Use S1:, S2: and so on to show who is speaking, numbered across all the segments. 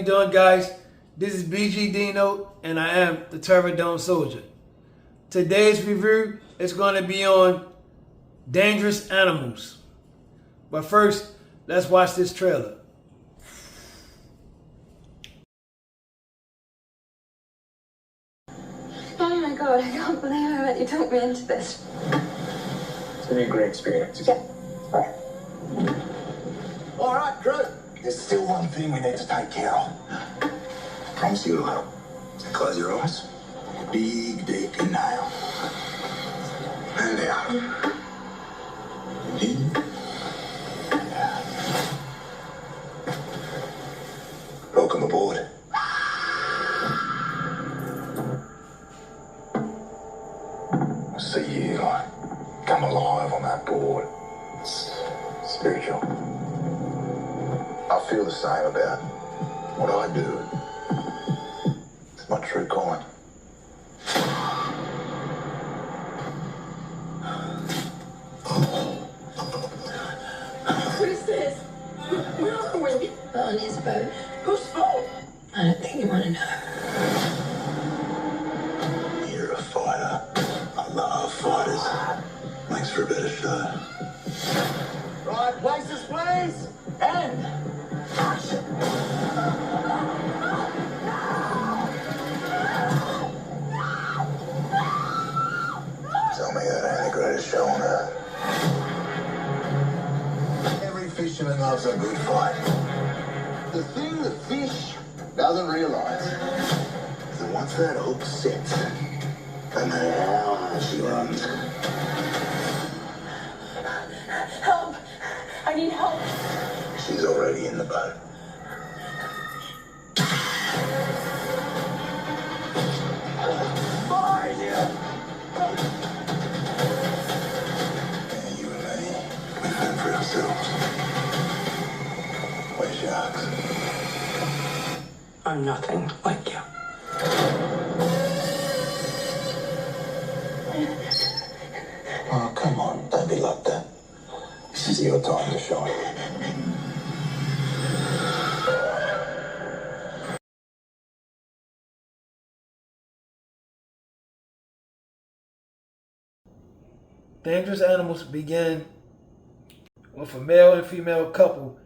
S1: you doing, guys? This is BGDINO, and I am the Turbodome Soldier. Today's review is going to be on dangerous animals. But first, let's watch this trailer.
S2: Oh my god, I can't believe I let you talk me into this.
S3: It's gonna be a great experience.
S2: Yeah.
S3: All right, crew. There's still one thing we need to take care of. Promise you it'll help. Close your eyes. Big, deep inhale. And out. And in. And out. Welcome aboard. I see you come alive on that board. It's spiritual. I feel the same about what I do. It's my true calling.
S2: What is this? Where are we? On his boat. Whose boat? I don't think you want to know.
S3: You're a fighter. I love fighters. Makes for a better show. Right, places, please. And action. Tell me that ain't the greatest show on earth. Every fisherman loves a good fight. The thing the fish doesn't realize is that once that hook's set, no matter how hard she runs,
S2: Help! I need help.
S3: she's already in the boat. Behind you! Yeah, you and me, we fend for ourselves. We're sharks.
S2: I'm nothing like you.
S3: Oh, come on, don't be like that. This is your time to shine.
S1: Dangerous Animals begin with a male and female couple.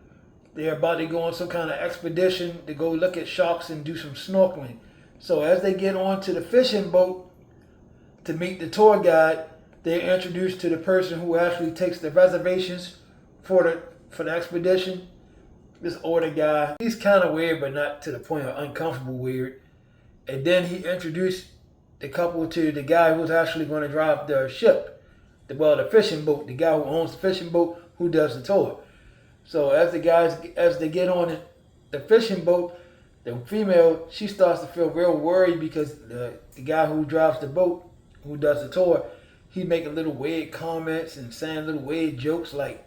S1: They're about to go on some kind of expedition to go look at sharks and do some snorkeling. So as they get onto the fishing boat to meet the tour guide, they're introduced to the person who actually takes the reservations for the expedition. This older guy, he's kind of weird, but not to the point of uncomfortable weird. And then he introduced the couple to the guy who's actually going to drive the ship. The fishing boat, the guy who owns the fishing boat, who does the tour. So as they get on the fishing boat, the female, she starts to feel real worried because the guy who drives the boat, who does the tour, he making little weird comments and saying little weird jokes like,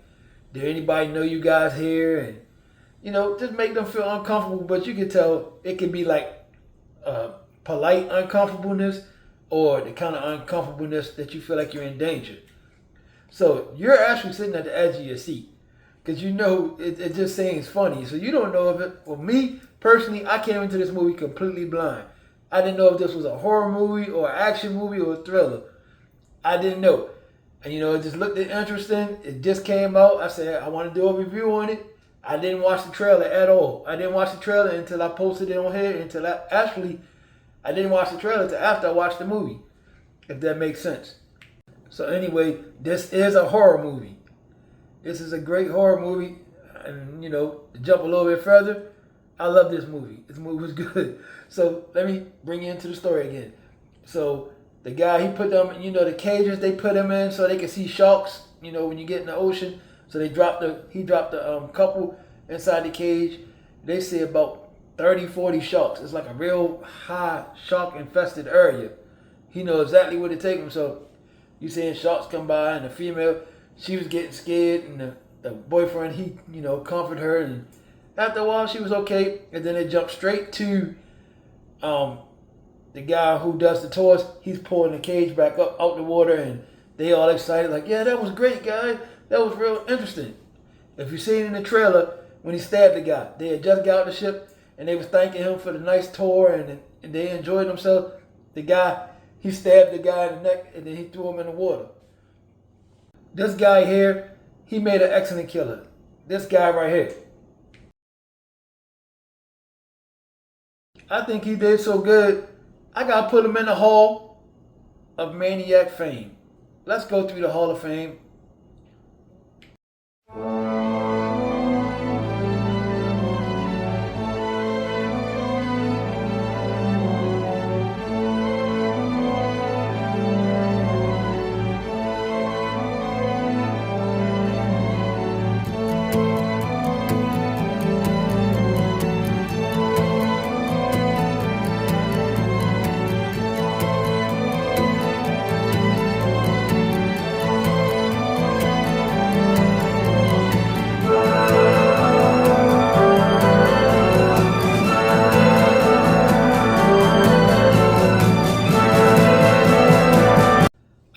S1: "Did anybody know you guys here?" And just make them feel uncomfortable. But you can tell it can be like polite uncomfortableness or the kind of uncomfortableness that you feel like you're in danger. So you're actually sitting at the edge of your seat because it just seems funny. So you don't know if it. For me personally, I came into this movie completely blind. I didn't know if this was a horror movie or an action movie or a thriller. I didn't know. And it just looked interesting. It just came out. I said I want to do a review on it. I didn't watch the trailer at all. I didn't watch the trailer until I posted it on here. I didn't watch the trailer until after I watched the movie, if that makes sense. So anyway, this is a horror movie. This is a great horror movie. And, to jump a little bit further, I love this movie. This movie was good. So let me bring you into the story again. So the guy, he put them, the cages they put them in so they can see sharks, when you get in the ocean. So he dropped the couple inside the cage. They see about 30, 40 sharks. It's like a real high shark infested area. He knows exactly where to take them. So you seeing sharks come by, and the female, she was getting scared, and the boyfriend, he comforted her, and after a while she was okay. And then they jumped straight to the guy who does the tours. He's pulling the cage back up out the water, and they all excited like, "Yeah, that was great, guy. That was real interesting." If you see it in the trailer, when he stabbed the guy, they had just got out the ship, and they was thanking him for the nice tour, and they enjoyed themselves. The guy, he stabbed the guy in the neck, and then he threw him in the water. This guy here, he made an excellent killer. This guy right here. I think he did so good, I gotta put him in the Hall of Maniac Fame. Let's go through the Hall of Fame.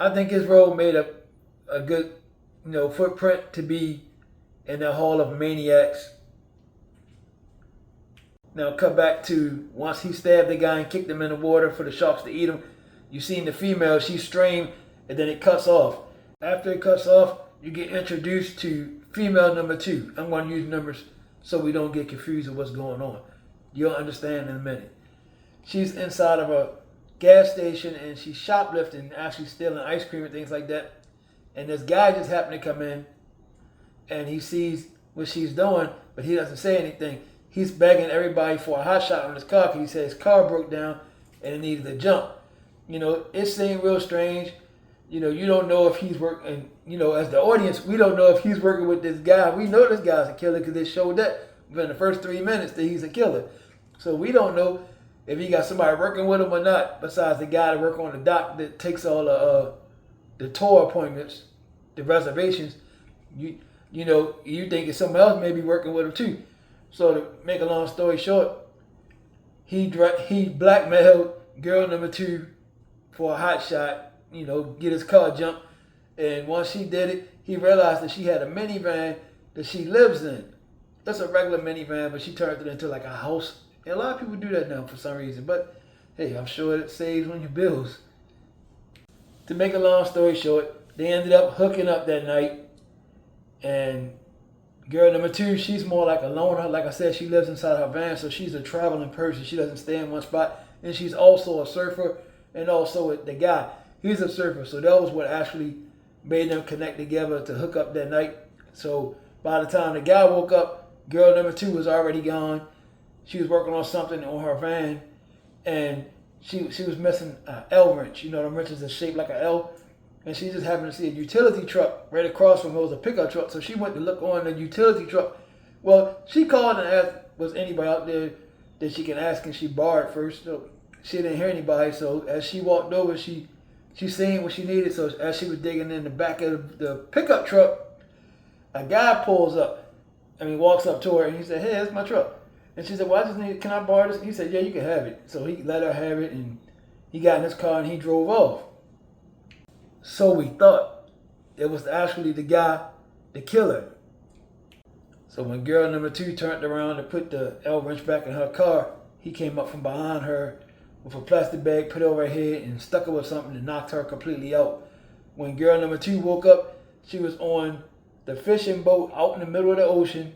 S1: I think his role made a good, footprint to be in the Hall of Maniacs. Now cut back to once he stabbed the guy and kicked him in the water for the sharks to eat him. You seen the female, she's strained, and then it cuts off. After it cuts off, you get introduced to female number 2. I'm going to use numbers so we don't get confused with what's going on. You'll understand in a minute. She's inside of a gas station and she's shoplifting, actually stealing ice cream and things like that. And this guy just happened to come in and he sees what she's doing, but he doesn't say anything. He's begging everybody for a hot shot on his car because he said his car broke down and it needed a jump. It seemed real strange. You don't know if he's working, as the audience, we don't know if he's working with this guy. We know this guy's a killer because they showed that within the first 3 minutes that he's a killer. So we don't know if he got somebody working with him or not, besides the guy that work on the dock that takes all the tour appointments, the reservations. You think it's someone else maybe working with him too. So to make a long story short, he blackmailed girl number 2 for a hot shot, get his car jumped. And once she did it, he realized that she had a minivan that she lives in. That's a regular minivan, but she turned it into like a house. And a lot of people do that now for some reason. But hey, I'm sure it saves on your bills. To make a long story short, they ended up hooking up that night. And girl number 2, she's more like a loner. Like I said, she lives inside her van, so she's a traveling person. She doesn't stay in one spot. And she's also a surfer, and also the guy, he's a surfer. So that was what actually made them connect together to hook up that night. So by the time the guy woke up, girl number 2 was already gone. She was working on something on her van, and she was missing an L wrench. The wrenches are shaped like an L. And she just happened to see a utility truck right across from her. It was a pickup truck. So she went to look on the utility truck. Well, she called and asked, was anybody out there that she can ask, and she barred first. So she didn't hear anybody. So as she walked over, she seen what she needed. So as she was digging in the back of the pickup truck, a guy walks up to her and he said, "Hey, that's my truck." And she said, "Well, I just need, can I borrow this?" He said, "Yeah, you can have it." So he let her have it, and he got in his car and he drove off. So we thought it was actually the guy, the killer. So when girl number 2 turned around to put the L wrench back in her car, he came up from behind her with a plastic bag, put it over her head, and stuck her with something and knocked her completely out. When girl number 2 woke up, she was on the fishing boat out in the middle of the ocean,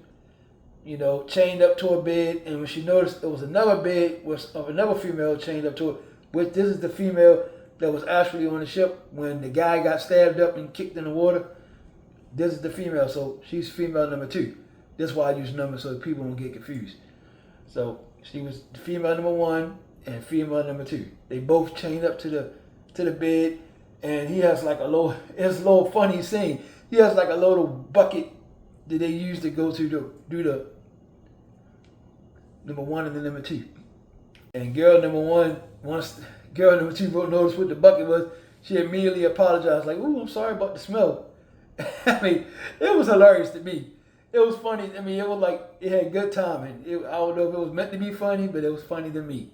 S1: chained up to a bed. And when she noticed there was another bed of another female chained up to it, which this is the female that was actually on the ship when the guy got stabbed up and kicked in the water. This is the female, so she's female number 2. That's why I use numbers so people don't get confused. So she was female number 1 and female number 2. They both chained up to the bed, and he has like it's a little funny scene. He has like a little bucket that they use to go to do the number 1 and the number 2. And girl number 1, once girl number 2 noticed what the bucket was, she immediately apologized, like, "Ooh, I'm sorry about the smell." It was hilarious to me. It was funny. It was like, it had good timing. I don't know if it was meant to be funny, but it was funny to me.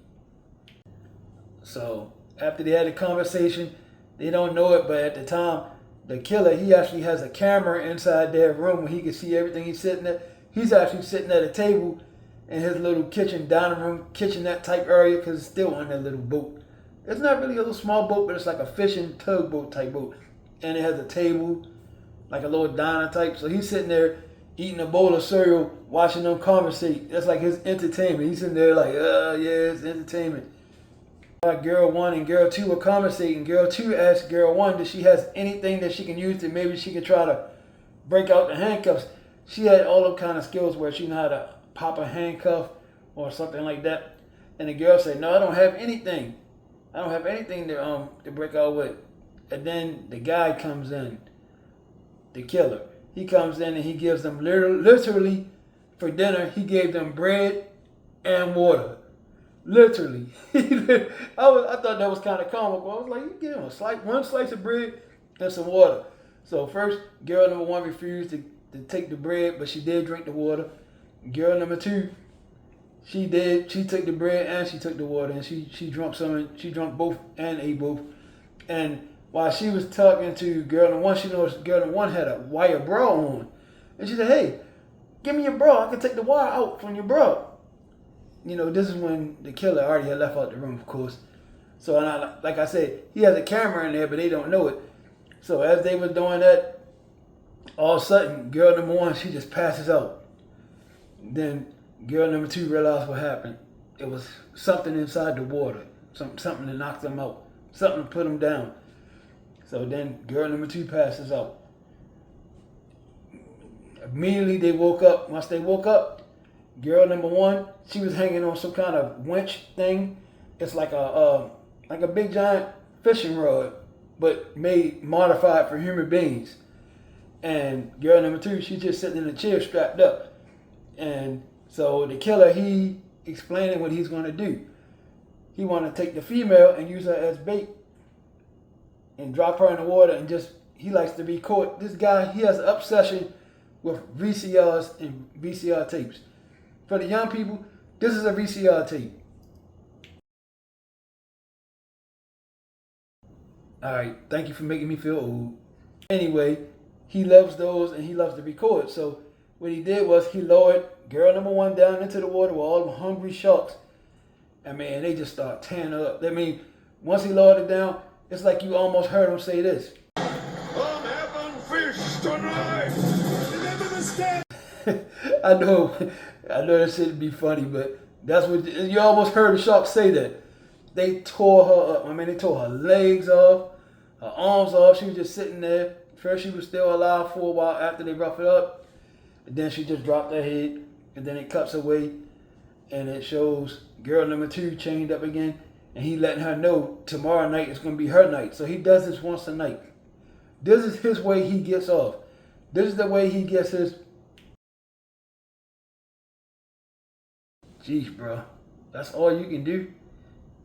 S1: So after they had a conversation, they don't know it, but at the time, the killer, he actually has a camera inside their room where he can see everything he's sitting at. He's actually sitting at a table, in his little kitchen, dining room, kitchenette type area, because it's still on that little boat. It's not really a little small boat, but it's like a fishing tugboat type boat. And it has a table, like a little diner type. So he's sitting there eating a bowl of cereal, watching them conversate. That's like his entertainment. He's sitting there like, yeah, it's entertainment. Girl 1 and Girl 2 were conversating. Girl 2 asked Girl 1 that she has anything that she can use to maybe she can try to break out the handcuffs. She had all them kind of skills where she knew how to pop a handcuff or something like that. And the girl said, no, I don't have anything. I don't have anything to break out with. And then the guy comes in, the killer. He comes in and he gives them literally for dinner, he gave them bread and water. Literally. I thought that was kind of comical. I was like, you give him one slice of bread and some water. So first, girl number 1 refused to take the bread, but she did drink the water. Girl number 2, she took the bread and she took the water, and she drank some. She drank both and ate both. And while she was talking to girl number 1, she noticed girl number 1 had a wire bra on, and she said, "Hey, give me your bra. I can take the wire out from your bra." You know, this is when the killer already had left out the room, of course. So, like I said, he has a camera in there, but they don't know it. So as they were doing that, all of a sudden, girl number 1, she just passes out. Then girl number 2 realized what happened. It was something inside the water, something that knocked them out, something to put them down. So then girl number 2 passes out. Immediately they woke up. Once they woke up, girl number 1, she was hanging on some kind of winch thing. It's like a big giant fishing rod, but modified for human beings. And girl number 2, she's just sitting in a chair strapped up. And so the killer, he explaining what he's going to do. He want to take the female and use her as bait and drop her in the water, and he likes to be caught. This guy, he has an obsession with VCRs and VCR tapes. For the young people, this is a VCR tape. Alright, thank you for making me feel old. Anyway, he loves those and he loves to record. So what he did was he lowered girl number 1 down into the water with all them hungry sharks. And man, they just start tearing her up. I mean, once he lowered it down, it's like you almost heard him say this.
S3: I'm having fish tonight. Remember the step.
S1: I know that shouldn't be funny, but that's what you almost heard the shark say that. They tore her up. I mean, they tore her legs off, her arms off. She was just sitting there. First, she was still alive for a while after they roughed it up. And then she just dropped her head, and then it cuts away, and it shows girl number 2 chained up again, and he letting her know tomorrow night is going to be her night. So he does this once a night. This is his way he gets off. This is the way he gets his... Jeez, bro. That's all you can do.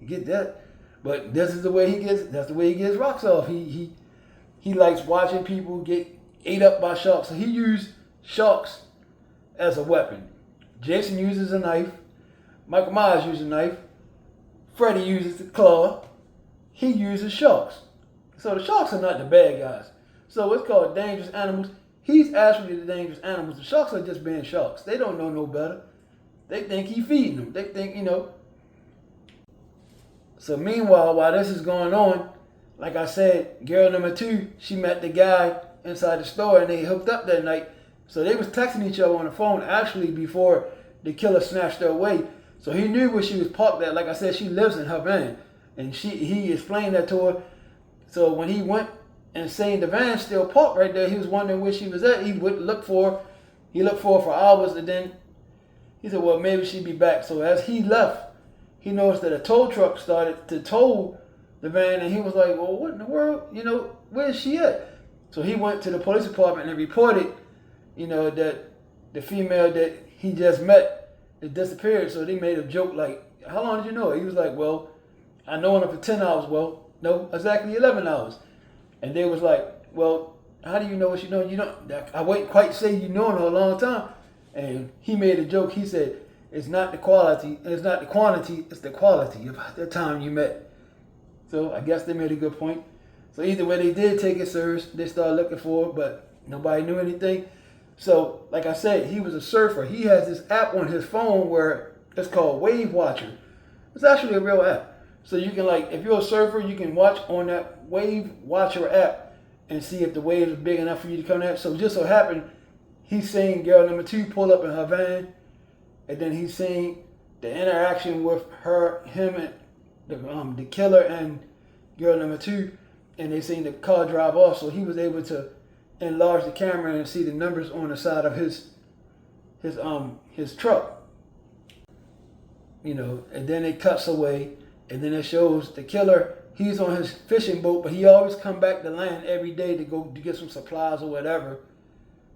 S1: You get that? But this is the way he gets... That's the way he gets rocks off. He likes watching people get ate up by sharks. So he used sharks as a weapon. Jason uses a knife. Michael Myers uses a knife. Freddy uses the claw. He uses sharks. So the sharks are not the bad guys. So it's called dangerous animals. He's actually the dangerous animals. The sharks are just being sharks. They don't know no better. They think he's feeding them. They think, So meanwhile, while this is going on, like I said, girl number 2, she met the guy inside the store and they hooked up that night. So they was texting each other on the phone actually before the killer snatched her away. So he knew where she was parked at. Like I said, she lives in her van. And he explained that to her. So when he went and seen the van still parked right there, he was wondering where she was at. He would look for her. He looked for her for hours, and then he said, well, maybe she'd be back. So as he left, he noticed that a tow truck started to tow the van, and he was like, well, what in the world? Where is she at? So he went to the police department and reported, that the female that he just met had disappeared. So they made a joke like, how long did you know her? He was like, well, I know her for 10 hours. Well, no, exactly 11 hours. And they was like, well, how do you know what she doing? I wouldn't quite say you known her a long time. And he made a joke. He said, it's not the quality, it's not the quantity, it's the quality of the time you met. So I guess they made a good point. So either way, they did take it serious. They started looking for her, but nobody knew anything. So, like I said, he was a surfer. He has this app on his phone where it's called Wave Watcher. It's actually a real app. So you can, like, if you're a surfer, you can watch on that Wave Watcher app and see if the waves are big enough for you to come at. So just so happened, he's seen girl number 2 pull up in her van, and then he's seen the interaction with him and the killer and girl number 2, and they seen the car drive off. So he was able to enlarge the camera and see the numbers on the side of his truck. You know, and then it cuts away, and then it shows the killer. He's on his fishing boat, but he always come back to land every day to go to get some supplies or whatever.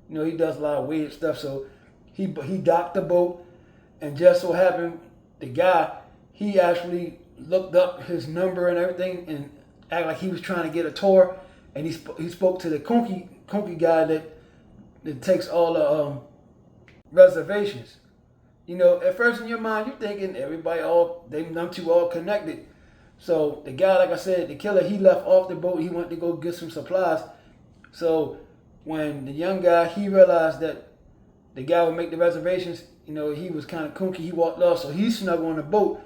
S1: You know, he does a lot of weird stuff. So he docked the boat, and just so happened, the guy, he actually looked up his number and everything and acted like he was trying to get a tour. And he spoke to the kunky guy that takes all the reservations. You know, at first in your mind, you're thinking everybody them two all connected. So the guy, like I said, the killer, he left off the boat. He went to go get some supplies. So when the young guy, he realized that the guy would make the reservations, you know, he was kind of kooky. He walked off. So he snuck on the boat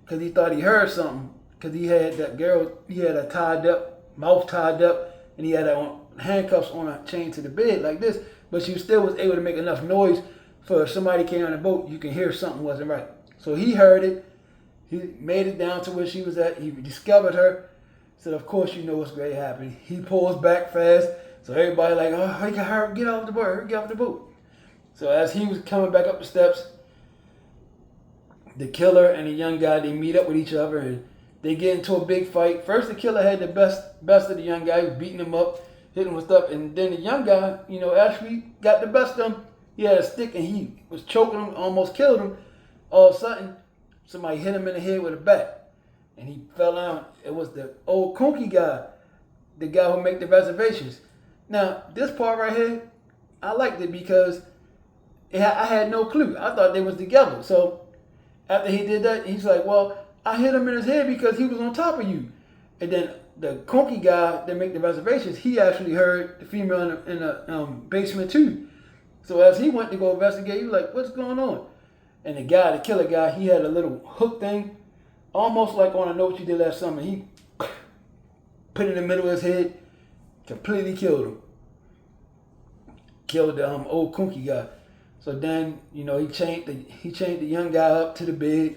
S1: because he thought he heard something. Because he had that girl, he had her mouth tied up, and he had her handcuffs on a chain to the bed like this. But she still was able to make enough noise for if somebody came on the boat, you can hear something wasn't right. So he heard it. He made it down to where she was at. He discovered her. So of course you know what's going to happen. He pulls back fast. So everybody like, oh, hurry, get off the boat. Hurry, get off the boat. So as he was coming back up the steps, the killer and the young guy, they meet up with each other and they get into a big fight. First, the killer had the best of the young guy. He was beating him up, hitting him with stuff. And then the young guy, you know, actually got the best of him. He had a stick and he was choking him, almost killed him. All of a sudden, somebody hit him in the head with a bat. And he fell down. It was the old kooky guy, the guy who make the reservations. Now, this part right here, I liked it because I had no clue. I thought they was together. So after he did that, he's like, well, I hit him in his head because he was on top of you. And then the kooky guy that make the reservations, he actually heard the female in the basement too. So as he went to go investigate, he was like, what's going on? And the guy, the killer guy, he had a little hook thing, almost like on a note you did last summer. He put it in the middle of his head, completely killed him. Killed the old kooky guy. So then, you know, he chained the young guy up to the bed.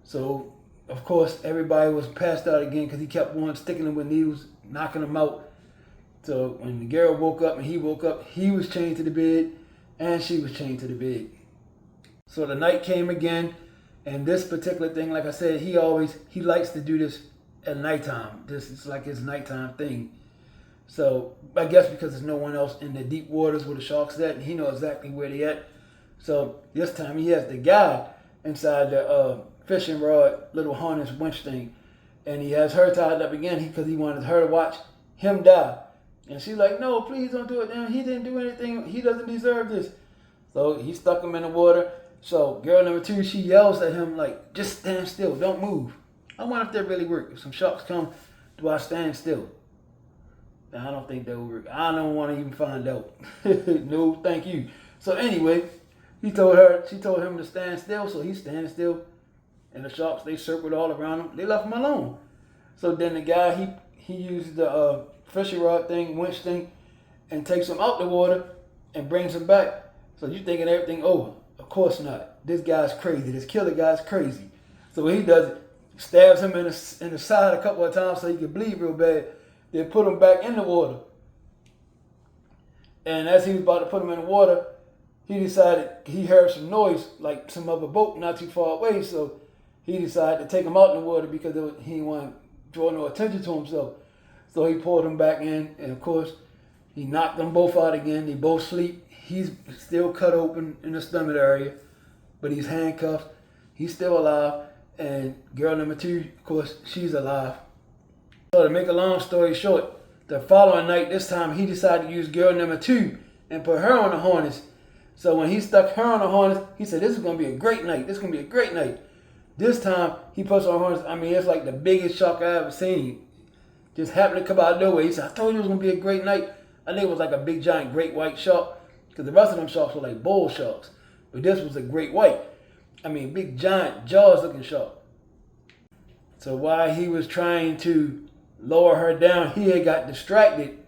S1: So of course everybody was passed out again because he kept on sticking him with needles, knocking him out. So when the girl woke up and he woke up, he was chained to the bed and she was chained to the bed. So the night came again, and this particular thing, like I said, he likes to do this at nighttime. This is like his nighttime thing. So I guess because there's no one else in the deep waters where the sharks at, and he knows exactly where they at. So this time he has the guy inside the fishing rod, little harness winch thing, and he has her tied up again because he wanted her to watch him die. And she's like, no, please don't do it. Damn, he didn't do anything. He doesn't deserve this. So he stuck him in the water. So girl number 2, she yells at him like, just stand still, don't move. I wonder if that really works. If some sharks come, do I stand still? Now, I don't think that will work. I don't want to even find out. No, thank you. So anyway, she told him to stand still, so he stands still. And the sharks, they circled all around him. They left him alone. So then the guy, he used the fishing rod thing, winch thing, and takes him out the water and brings him back. So you thinking everything over. Of course not. This guy's crazy. This killer guy's crazy. So what he does, stabs him in the side a couple of times so he can bleed real bad. Then put him back in the water. And as he was about to put him in the water, he decided he heard some noise, like some other boat not too far away. So he decided to take him out in the water because he didn't want to draw no attention to himself. So he pulled him back in, and of course, he knocked them both out again. They both sleep. He's still cut open in the stomach area, but he's handcuffed. He's still alive. And girl number 2, of course, she's alive. So to make a long story short, the following night, this time, he decided to use girl number 2 and put her on the harness. So when he stuck her on the harness, he said, this is going to be a great night. This is going to be a great night. This time, he puts her on the harness. I mean, it's like the biggest shark I ever seen. Just happened to come out of nowhere. He said, I told you it was going to be a great night. I think it was like a big, giant, great white shark. because the rest of them sharks were like bull sharks. But this was a great white. I mean, big giant jaws looking shark. So while he was trying to lower her down, he had got distracted,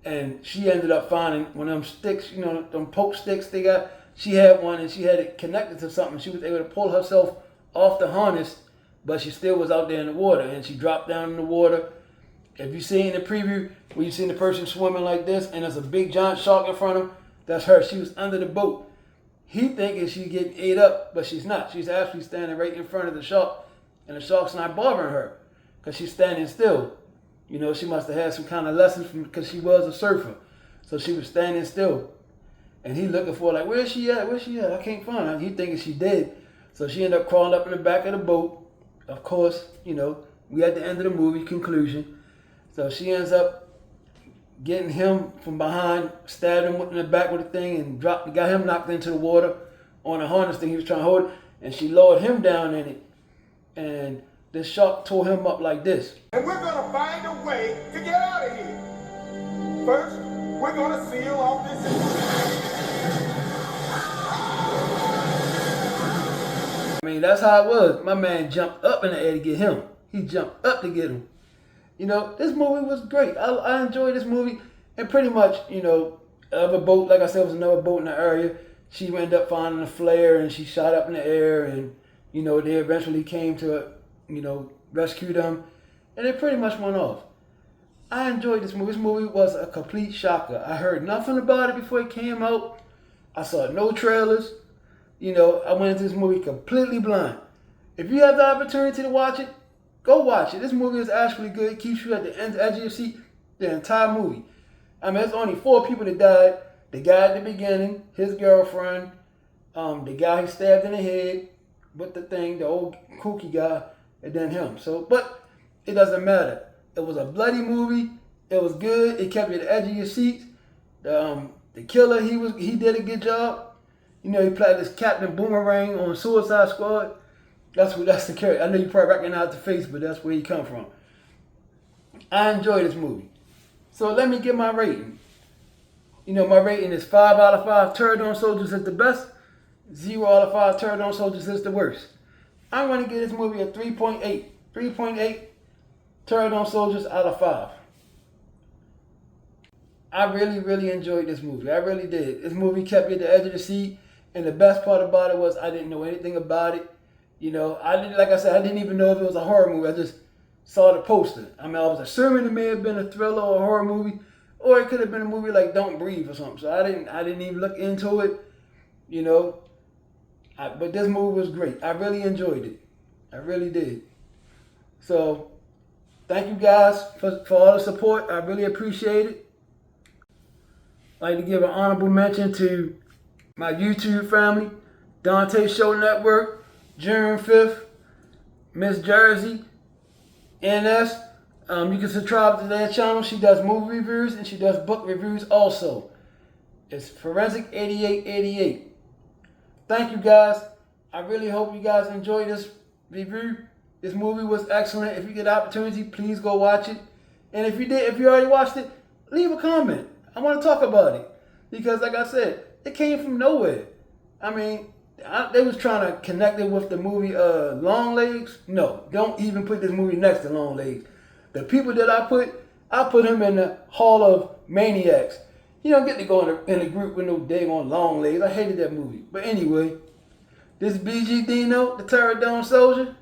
S1: and she ended up finding one of them sticks, you know, them poke sticks they got. She had one, and she had it connected to something. She was able to pull herself off the harness, but she still was out there in the water, and she dropped down in the water. If you see in the preview where you seen the person swimming like this, and there's a big giant shark in front of him, that's her. She was under the boat. He thinking she's getting ate up, but she's not. She's actually standing right in front of the shark, and the shark's not bothering her because she's standing still. You know, she must have had some kind of lessons from, because she was a surfer. So she was standing still. And he looking for her like, where's she at? Where's she at? I can't find her. He thinking she dead. So she ended up crawling up in the back of the boat. Of course, you know, we at the end of the movie, conclusion. So she ends up getting him from behind, stabbed him in the back with the thing, and got him knocked into the water on a harness thing he was trying to hold. And she lowered him down in it. And this shark tore him up like this.
S4: And we're going to find a way to get out of here. First, we're going to seal off this.
S1: I mean, that's how it was. My man jumped up in the air to get him. He jumped up to get him. You know, this movie was great. I enjoyed this movie. And pretty much, you know, other boat, like I said, was another boat in the area. She ended up finding a flare, and she shot up in the air, and, you know, they eventually came to, you know, rescue them, and it pretty much went off. I enjoyed this movie. This movie was a complete shocker. I heard nothing about it before it came out. I saw no trailers. You know, I went into this movie completely blind. If you have the opportunity to watch it, go watch it. This movie is actually good. It keeps you at the edge of your seat the entire movie. I mean, there's only 4 people that died. The guy at the beginning, his girlfriend, the guy he stabbed in the head with the thing, the old kooky guy, and then him. So, but it doesn't matter. It was a bloody movie. It was good. It kept you at the edge of your seat. The killer, he did a good job. You know, he played this Captain Boomerang on Suicide Squad. That's the character. I know you probably recognize the face, but that's where he come from. I enjoyed this movie. So let me give my rating. You know, my rating is 5 out of 5 Pterodon Soldiers is the best. 0 out of 5 Pterodon Soldiers is the worst. I'm going to give this movie a 3.8. 3.8 Pterodon Soldiers out of 5. I really, really enjoyed this movie. I really did. This movie kept me at the edge of the seat. And the best part about it was I didn't know anything about it. You know, like I said, I didn't even know if it was a horror movie. I just saw the poster. I mean, I was assuming it may have been a thriller or a horror movie. Or it could have been a movie like Don't Breathe or something. So I didn't even look into it. You know. But this movie was great. I really enjoyed it. I really did. So, thank you guys for all the support. I really appreciate it. I'd like to give an honorable mention to my YouTube family, Dante Show Network, June 5th, Miss Jersey, NS. You can subscribe to their channel. She does movie reviews and she does book reviews also. It's Forensic 8888. Thank you guys. I really hope you guys enjoyed this review. This movie was excellent. If you get the opportunity, please go watch it. And if you already watched it, leave a comment. I want to talk about it. Because like I said, it came from nowhere. I mean, they was trying to connect it with the movie Long Legs. No, don't even put this movie next to Long Legs. The people that I put them in the Hall of Maniacs. You don't get to go in a group with no daggone Long Legs. I hated that movie. But anyway, this is BGDINO, the Pterodon Soldier.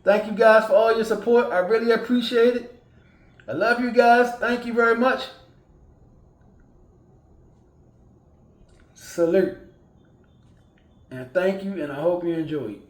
S1: Thank you guys for all your support. I really appreciate it. I love you guys. Thank you very much. Salute. And thank you, and I hope you enjoyed.